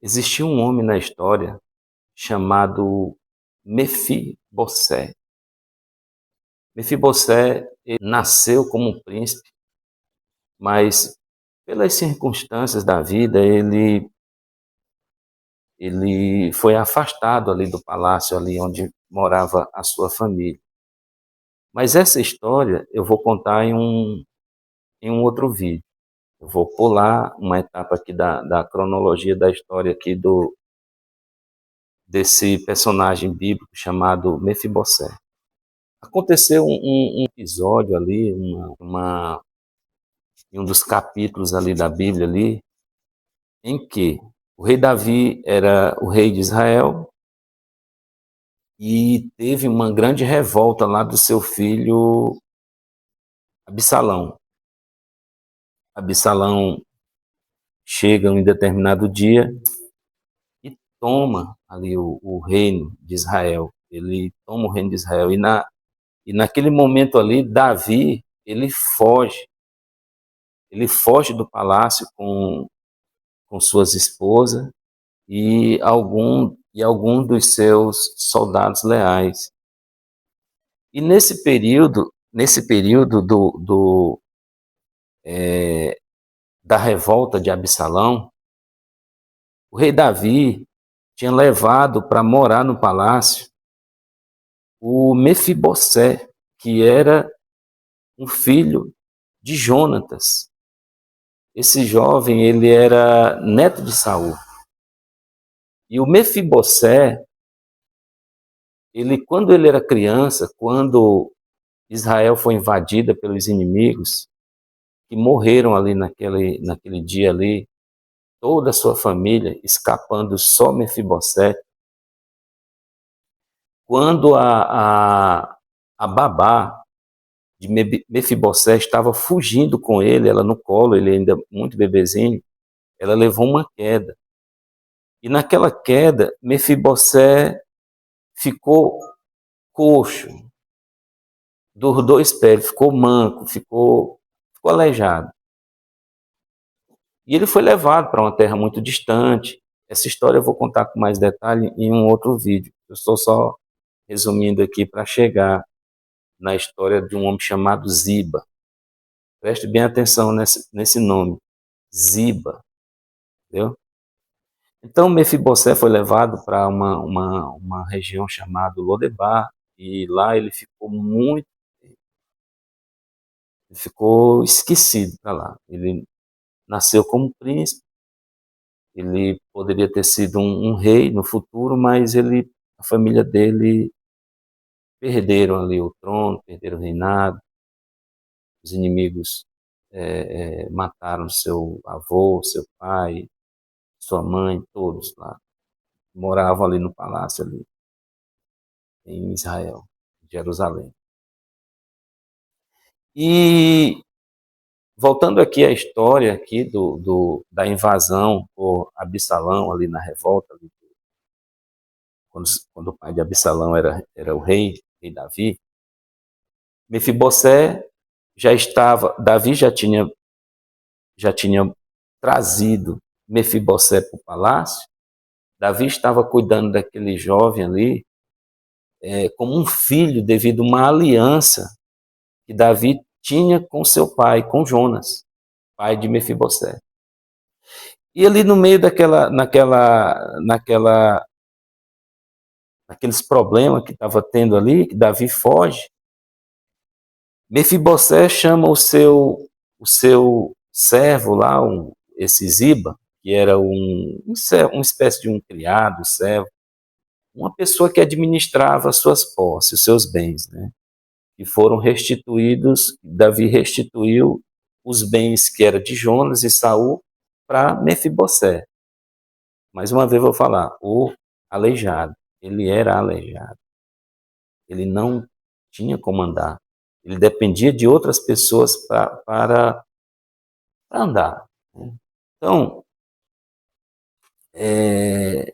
Existia um homem na história chamado Mefibosé. Mefibosé ele nasceu como um príncipe, mas pelas circunstâncias da vida ele foi afastado ali do palácio, ali onde morava a sua família. Mas essa história eu vou contar em um outro vídeo. Eu vou pular uma etapa aqui da cronologia da história aqui desse personagem bíblico chamado Mefibosé. Aconteceu um episódio ali, em um dos capítulos ali da Bíblia ali, em que o rei Davi era o rei de Israel e teve uma grande revolta lá do seu filho Absalão. Absalão chega em determinado dia e toma ali o reino de Israel. Ele toma o reino de Israel e naquele momento ali Davi ele foge do palácio com suas esposas e algum dos seus soldados leais. E nesse período da revolta de Absalão, o rei Davi tinha levado para morar no palácio o Mefibosé, que era um filho de Jonatas. Esse jovem, ele era neto de Saul. E o Mefibosé, quando ele era criança, quando Israel foi invadida pelos inimigos, que morreram ali naquele dia ali, toda a sua família, escapando só Mefibosé. Quando a babá de Mefibosé estava fugindo com ele, ela no colo, ele ainda muito bebezinho, ela levou uma queda. E naquela queda, Mefibosé ficou coxo dos dois pés, ficou manco, ficou aleijado. E ele foi levado para uma terra muito distante. Essa história eu vou contar com mais detalhe em um outro vídeo. Eu estou só resumindo aqui para chegar na história de um homem chamado Ziba. Preste bem atenção nesse nome, Ziba, entendeu? Então Mefibosé foi levado para uma região chamada Lodebar e lá ele ficou esquecido para lá. Ele nasceu como príncipe, ele poderia ter sido um rei no futuro, mas a família dele perderam ali o trono, perderam o reinado, os inimigos mataram seu avô, seu pai, sua mãe, todos lá. Moravam ali no palácio, ali em Israel, Jerusalém. E voltando aqui à história aqui da invasão por Absalão ali na revolta, ali, quando o pai de Absalão era o rei Davi, Mefibosé Davi já tinha trazido Mefibosé para o palácio. Davi estava cuidando daquele jovem ali como um filho devido a uma aliança que Davi tinha com seu pai, com Jonas, pai de Mefibosé. E ali no meio naqueles problemas que estava tendo ali, que Davi foge, Mefibosé chama o seu servo lá, esse Ziba, que era uma espécie de um criado, servo, uma pessoa que administrava suas posses, os seus bens, né? E foram restituídos, Davi restituiu os bens que era de Jonas e Saul para Mefibosé. Mais uma vez vou falar, o aleijado, ele era aleijado. Ele não tinha como andar. Ele dependia de outras pessoas para andar. Então, e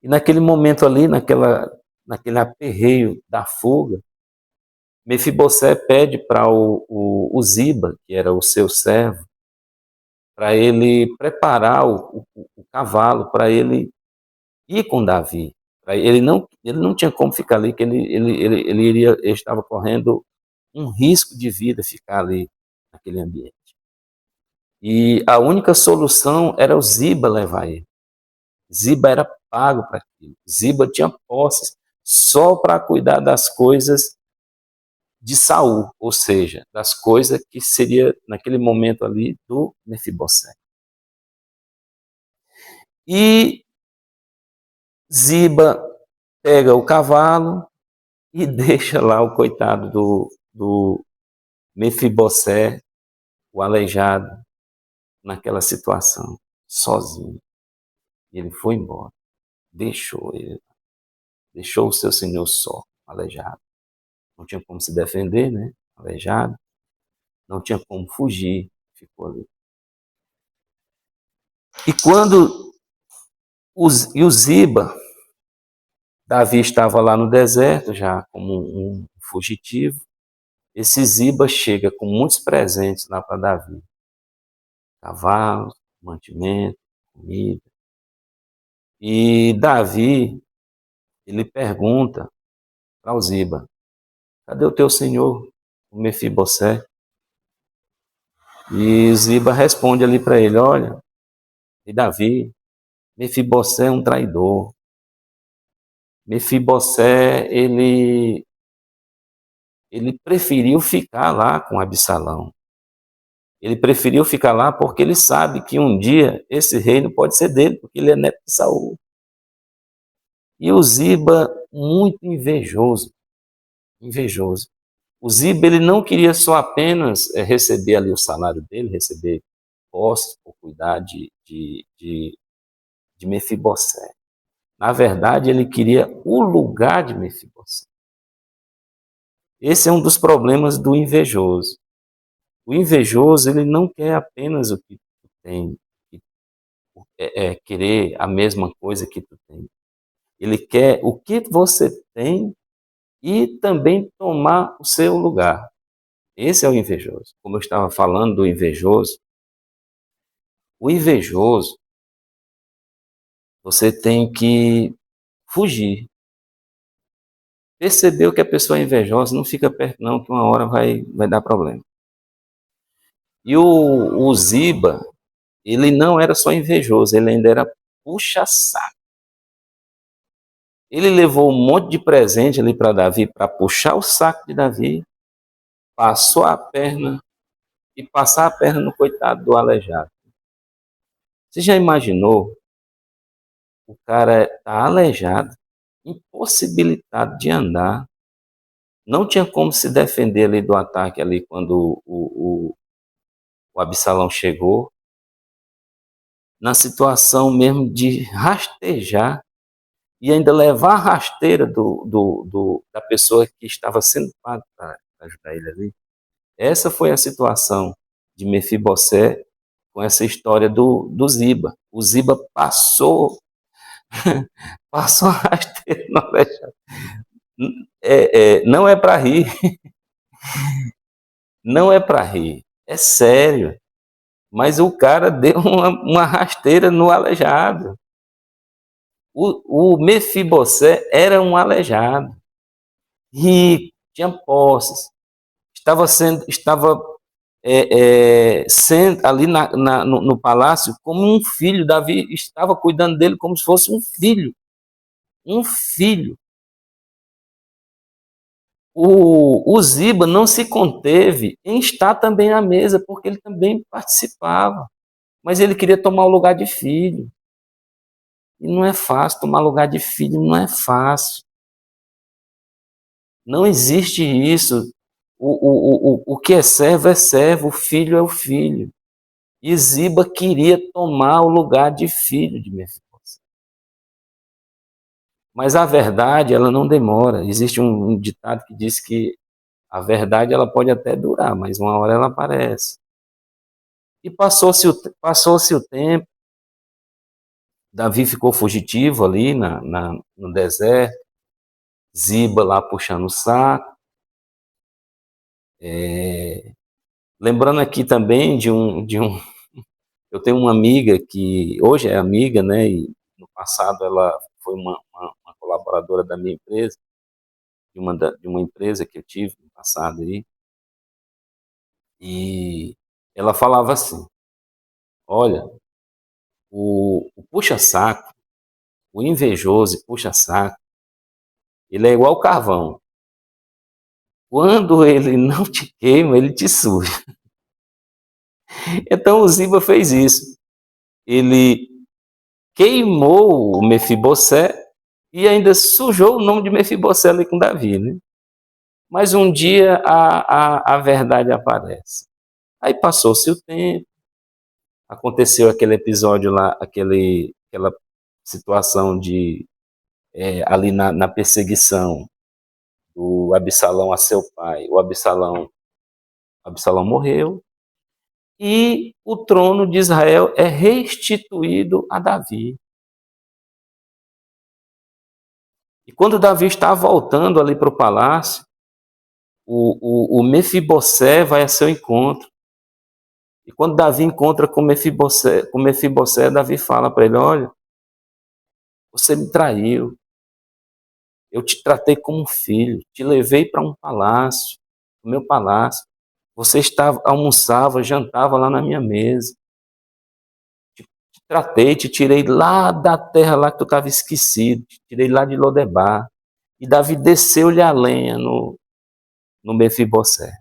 naquele momento ali, naquele aperreio da fuga, Mefibosé pede para o Ziba, que era o seu servo, para ele preparar o cavalo, para ele ir com Davi. Ele não tinha como ficar ali, que ele estava correndo um risco de vida ficar ali naquele ambiente. E a única solução era o Ziba levar ele. Ziba era pago para aquilo. Ziba tinha posses só para cuidar das coisas de Saul, ou seja, das coisas que seria naquele momento ali do Mefibosete. E Ziba pega o cavalo e deixa lá o coitado do Mefibosete, o aleijado, naquela situação, sozinho. E ele foi embora, deixou o seu senhor só, aleijado. Não tinha como se defender, né? Aleijado. Não tinha como fugir, ficou ali. E quando o Ziba, Davi estava lá no deserto, já como um fugitivo, esse Ziba chega com muitos presentes lá para Davi. Cavalos, mantimento, comida. E Davi, ele pergunta para o Ziba: cadê o teu senhor, o Mefibosete? E Ziba responde ali para ele: olha, e Davi, Mefibosete é um traidor. Mefibosete, ele preferiu ficar lá com Absalão. Ele preferiu ficar lá porque ele sabe que um dia esse reino pode ser dele, porque ele é neto de Saul. E o Ziba, muito invejoso. O Ziba, ele não queria só apenas receber ali o salário dele, receber posses por cuidar de Mefibosete. Na verdade, ele queria o lugar de Mefibosete. Esse é um dos problemas do invejoso. O invejoso, ele não quer apenas o que tu tem, querer a mesma coisa que tu tem. Ele quer o que você tem e também tomar o seu lugar. Esse é o invejoso. Como eu estava falando do invejoso, o invejoso, você tem que fugir. Percebeu que a pessoa é invejosa, não fica perto não, que uma hora vai dar problema. E o Ziba, ele não era só invejoso, ele ainda era puxa-saco. Ele levou um monte de presente ali para Davi, para puxar o saco de Davi, passou a perna e passar a perna no coitado do aleijado. Você já imaginou? O cara está aleijado, impossibilitado de andar, não tinha como se defender ali do ataque ali quando o Absalão chegou, na situação mesmo de rastejar e ainda levar a rasteira da pessoa que estava sendo paga para ajudar ele ali. Essa foi a situação de Mefibosete com essa história do Ziba. O Ziba passou a rasteira no aleijado. Não é para rir. Não é para rir. É sério. Mas o cara deu uma rasteira no aleijado. O Mefibosete era um aleijado. Rico, tinha posses. Estava sendo ali no palácio como um filho. Davi estava cuidando dele como se fosse um filho. Um filho. O Ziba não se conteve em estar também à mesa, porque ele também participava. Mas ele queria tomar o lugar de filho. E não é fácil, tomar lugar de filho não é fácil. Não existe isso. O que é servo, o filho é o filho. E Ziba queria tomar o lugar de filho de Mefibosete. Mas a verdade, ela não demora. Existe um ditado que diz que a verdade ela pode até durar, mas uma hora ela aparece. E passou-se o tempo, Davi ficou fugitivo ali no deserto, Ziba lá puxando o saco. Lembrando aqui também de um Eu tenho uma amiga que hoje é amiga, né? E no passado ela foi uma colaboradora da minha empresa, de uma empresa que eu tive no passado aí. E ela falava assim: olha, o puxa-saco, o invejoso e puxa-saco, ele é igual carvão. Quando ele não te queima, ele te suja. Então o Ziba fez isso. Ele queimou o Mefibosé e ainda sujou o nome de Mefibosé ali com Davi, né? Mas um dia a verdade aparece. Aí passou-se o tempo, aconteceu aquele episódio lá, aquela situação de ali na perseguição do Absalão a seu pai. Absalão morreu e o trono de Israel é restituído a Davi. E quando Davi está voltando ali para o palácio, o Mefibosé vai a seu encontro. E quando Davi encontra com Mefibosé, Davi fala para ele: olha, você me traiu, eu te tratei como um filho, te levei para um palácio, o meu palácio. Você almoçava, jantava lá na minha mesa. Te tratei, te tirei lá da terra lá que tu estava esquecido, te tirei lá de Lodebar. E Davi desceu-lhe a lenha no Mefibosé.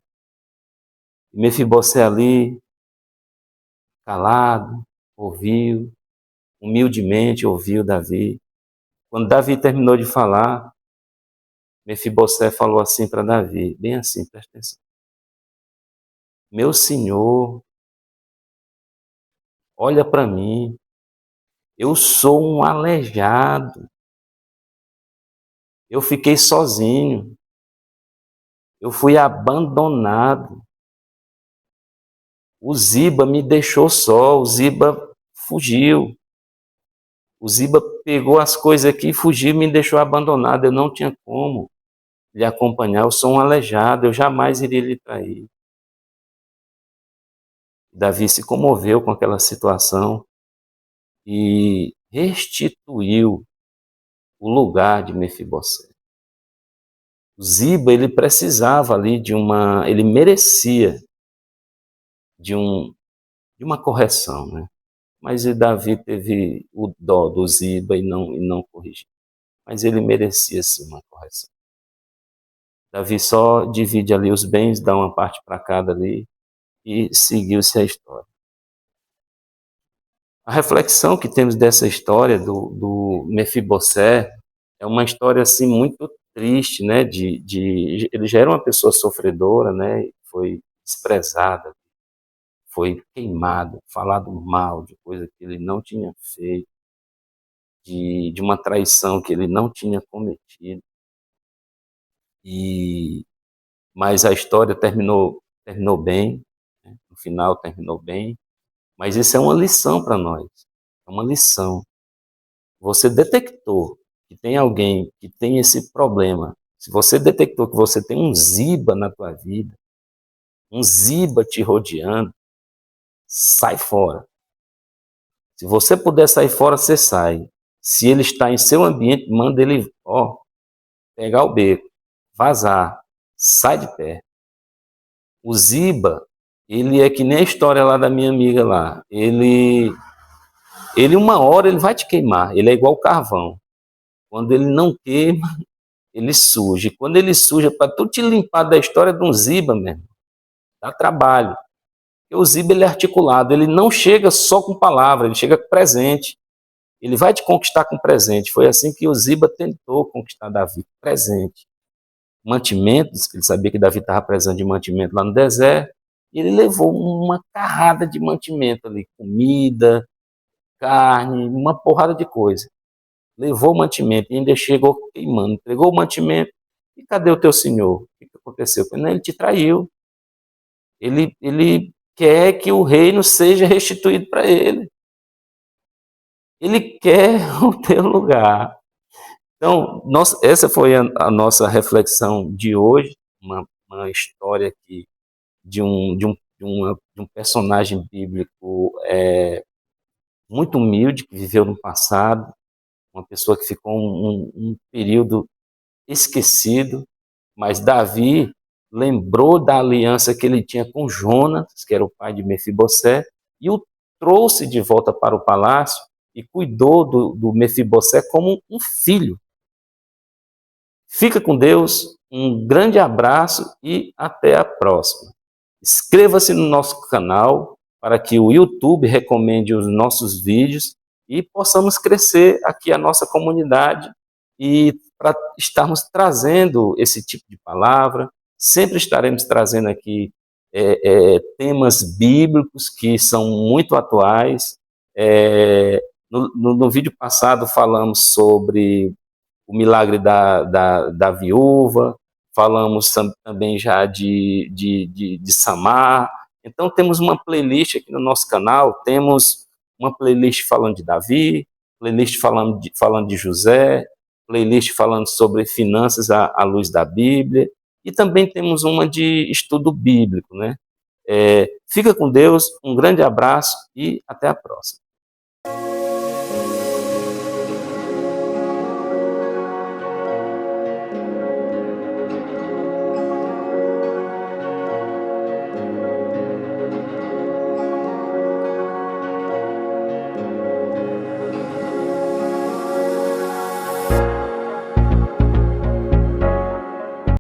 E Mefibosé ali, calado, ouviu, humildemente ouviu Davi. Quando Davi terminou de falar, Mefibosé falou assim para Davi, bem assim, presta atenção: meu senhor, olha para mim, eu sou um aleijado, eu fiquei sozinho, eu fui abandonado, o Ziba me deixou só, o Ziba fugiu, o Ziba pegou as coisas aqui, fugiu e me deixou abandonado, eu não tinha como lhe acompanhar, eu sou um aleijado, eu jamais iria lhe trair. Davi se comoveu com aquela situação e restituiu o lugar de Mefibosé. O Ziba, ele precisava ali ele merecia de, de uma correção, né? Mas Davi teve o dó do Ziba e não corrigiu. Mas ele merecia sim uma correção. Davi só divide ali os bens, dá uma parte para cada ali e seguiu-se a história. A reflexão que temos dessa história do Mefibosé é uma história assim muito triste, né? Ele já era uma pessoa sofredora, né? Foi desprezada, foi queimado, falado mal de coisa que ele não tinha feito, de uma traição que ele não tinha cometido. Mas a história terminou bem, né? No final terminou bem. Mas isso é uma lição para nós, é uma lição. Você detectou que tem alguém que tem esse problema, se você detectou que você tem um Ziba na tua vida, um Ziba te rodeando, sai fora. Se você puder sair fora, você sai. Se ele está em seu ambiente, manda ele, pegar o beco, vazar, sai de perto. O Ziba, ele é que nem a história lá da minha amiga lá. Ele uma hora ele vai te queimar, ele é igual carvão. Quando ele não queima, ele suja. E quando ele suja, para tu te limpar da história de um Ziba, mesmo, dá trabalho. Porque o Ziba, ele é articulado, ele não chega só com palavra, ele chega com presente. Ele vai te conquistar com presente. Foi assim que o Ziba tentou conquistar Davi, presente. Mantimentos, ele sabia que Davi estava precisando de mantimento lá no deserto, e ele levou uma carrada de mantimento ali, comida, carne, uma porrada de coisa. Levou o mantimento e ainda chegou queimando, entregou o mantimento. E cadê o teu senhor? O que aconteceu? Ele te traiu. Ele quer que o reino seja restituído para ele. Ele quer o teu lugar. Então, essa foi a nossa reflexão de hoje, uma história aqui de um de um personagem bíblico muito humilde, que viveu no passado, uma pessoa que ficou um período esquecido, mas Davi lembrou da aliança que ele tinha com Jonas, que era o pai de Mefibosé, e o trouxe de volta para o palácio e cuidou do Mefibosé como um filho. Fica com Deus, um grande abraço e até a próxima. Inscreva-se no nosso canal para que o YouTube recomende os nossos vídeos e possamos crescer aqui a nossa comunidade e para estarmos trazendo esse tipo de palavra. Sempre estaremos trazendo aqui temas bíblicos que são muito atuais. No vídeo passado falamos sobre o milagre da viúva, falamos também já de Samar. Então temos uma playlist aqui no nosso canal, temos uma playlist falando de Davi, playlist falando de José, playlist falando sobre finanças à luz da Bíblia, e também temos uma de estudo bíblico, né? Fica com Deus, um grande abraço e até a próxima.